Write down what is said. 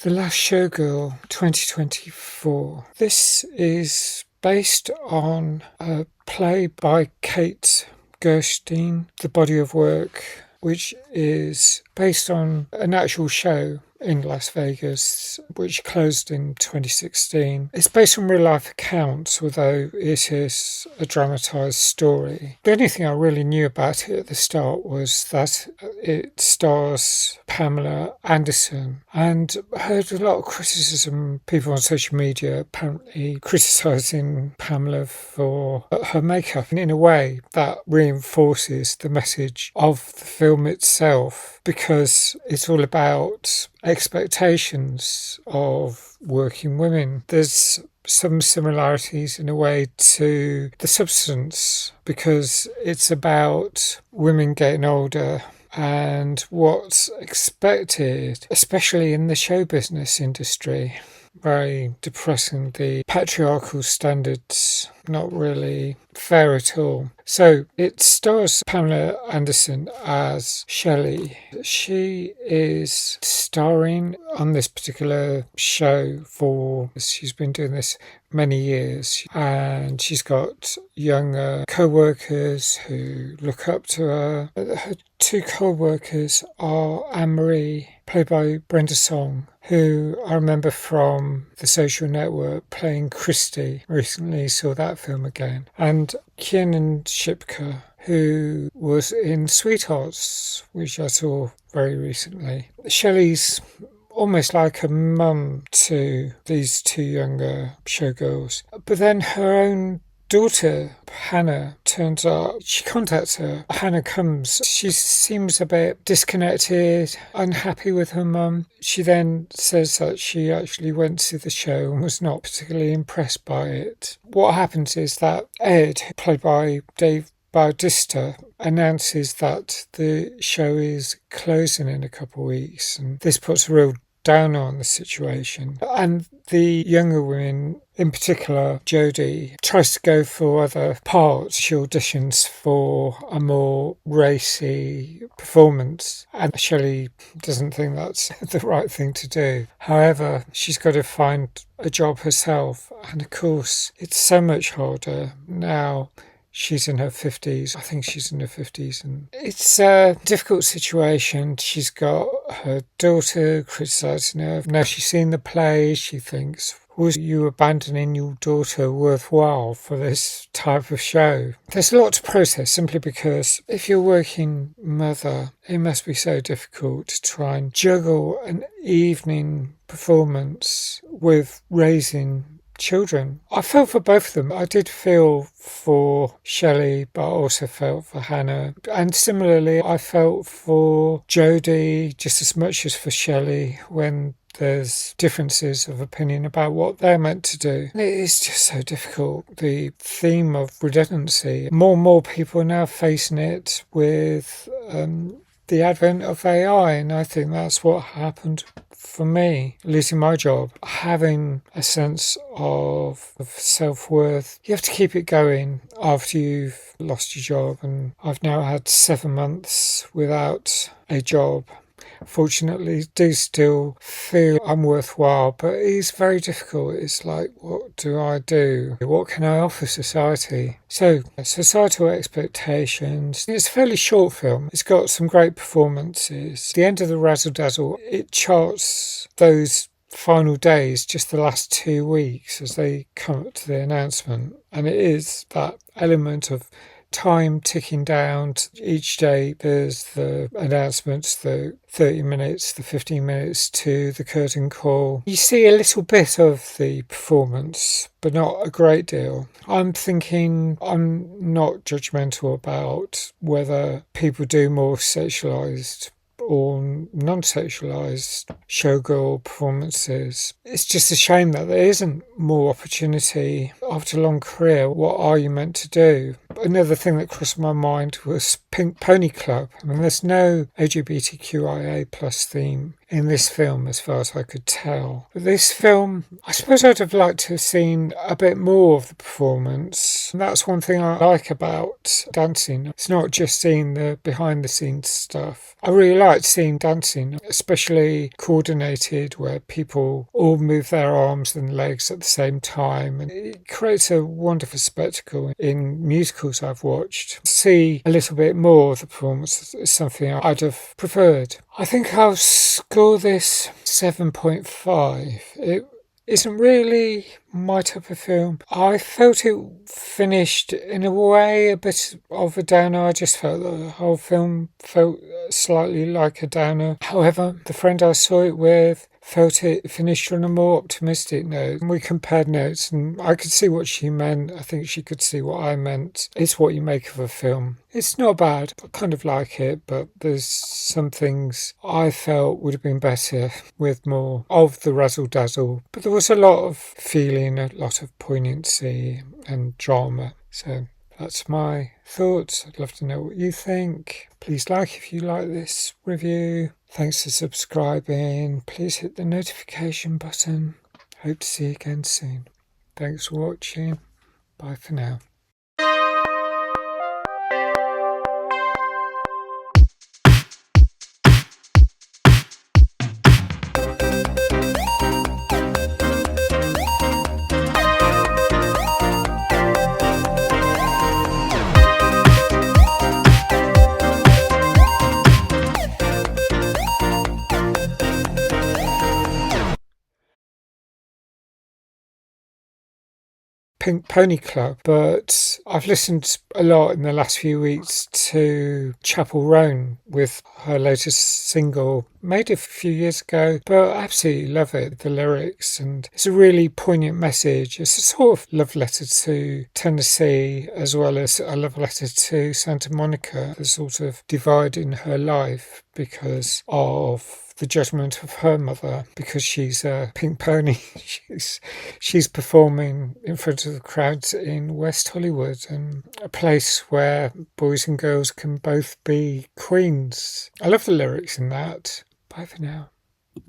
The Last Showgirl 2024. This is based on a play by Kate Gerstein, the body of work, which is based on an actual show in Las Vegas, which closed in 2016. It's based on real life accounts, although it is a dramatised story. The only thing I really knew about it at the start was that it stars Pamela Anderson, and I heard a lot of criticism, people on social media apparently criticising Pamela for her makeup, and in a way that reinforces the message of the film itself, because it's all about expectations of working women. There's some similarities in a way to The Substance, because it's about women getting older and what's expected, especially in the show business industry. Very depressing. The patriarchal standards, not really fair at all. So it stars Pamela Anderson as Shelley. She is starring on this particular show she's been doing this many years, and she's got younger co-workers who look up to her. Her two co-workers are Anne-Marie, played by Brenda Song, who I remember from The Social Network playing Christy. Recently saw that film again. And Kiernan Shipka, who was in Sweethearts, which I saw very recently. Shelley's almost like a mum to these two younger showgirls. But then her own daughter, Hannah, turns up. She contacts her. Hannah comes. She seems a bit disconnected, unhappy with her mum. She then says that she actually went to the show and was not particularly impressed by it. What happens is that Ed, played by Dave Bautista, announces that the show is closing in a couple of weeks, and this puts a real down on the situation. And the younger women, in particular Jodie, tries to go for other parts. She auditions for a more racy performance, and Shelley doesn't think that's the right thing to do. However, she's got to find a job herself, and of course it's so much harder now. She's in her 50s. I think she's in her 50s. And it's a difficult situation. She's got her daughter criticising her. Now she's seen the play, she thinks, was you abandoning your daughter worthwhile for this type of show? There's a lot to process, simply because if you're a working mother, it must be so difficult to try and juggle an evening performance with raising children. I felt for both of them. I did feel for Shelley, but I also felt for Hannah. And similarly, I felt for Jodie just as much as for Shelley when there's differences of opinion about what they're meant to do. It is just so difficult. The theme of redundancy. More and more people are now facing it with the advent of AI, and I think that's what happened for me, losing my job. Having a sense of self-worth. You have to keep it going after you've lost your job, and I've now had 7 months without a job. Fortunately, do still feel I'm worthwhile, but it's very difficult. It's like, what do I do? What can I offer society? So, societal expectations. It's a fairly short film. It's got some great performances. The end of the razzle dazzle, it charts those final days, just the last 2 weeks as they come up to the announcement. And it is that element of time ticking down. Each day there's the announcements, the 30 minutes, the 15 minutes to the curtain call. You see a little bit of the performance, but not a great deal. I'm thinking, I'm not judgmental about whether people do more sexualised or non-sexualised showgirl performances. It's just a shame that there isn't more opportunity. After a long career, what are you meant to do? Another thing that crossed my mind was Pink Pony Club. I mean, there's no LGBTQIA plus theme in this film as far as I could tell. But this film, I suppose I'd have liked to have seen a bit more of the performance. And that's one thing I like about dancing. It's not just seeing the behind the scenes stuff. I really like seeing dancing, especially coordinated, where people all move their arms and legs at the same time. And it creates a wonderful spectacle in musicals I've watched. See a little bit more of the performance is something I'd have preferred. I think I'll score this 7.5. It isn't really my type of film. I felt it finished in a way a bit of a downer. I just felt that the whole film felt slightly like a downer. However, the friend I saw it with felt it finished on a more optimistic note. We compared notes and I could see what she meant. I think she could see what I meant. It's what you make of a film. It's not bad. I kind of like it, but there's some things I felt would have been better with more of the razzle-dazzle. But there was a lot of feeling, a lot of poignancy and drama. So that's my thoughts. I'd love to know what you think. Please like if you like this review. Thanks for subscribing. Please hit the notification button. Hope to see you again soon. Thanks for watching. Bye for now. Pink Pony Club, but I've listened a lot in the last few weeks to Chapel Roan with her latest single, made a few years ago, but I absolutely love it, the lyrics, and it's a really poignant message. It's a sort of love letter to Tennessee as well as a love letter to Santa Monica, the sort of divide in her life because of the judgment of her mother, because she's a pink pony. she's performing in front of the crowds in West Hollywood, and a place where boys and girls can both be queens. I love the lyrics in that. Bye for now.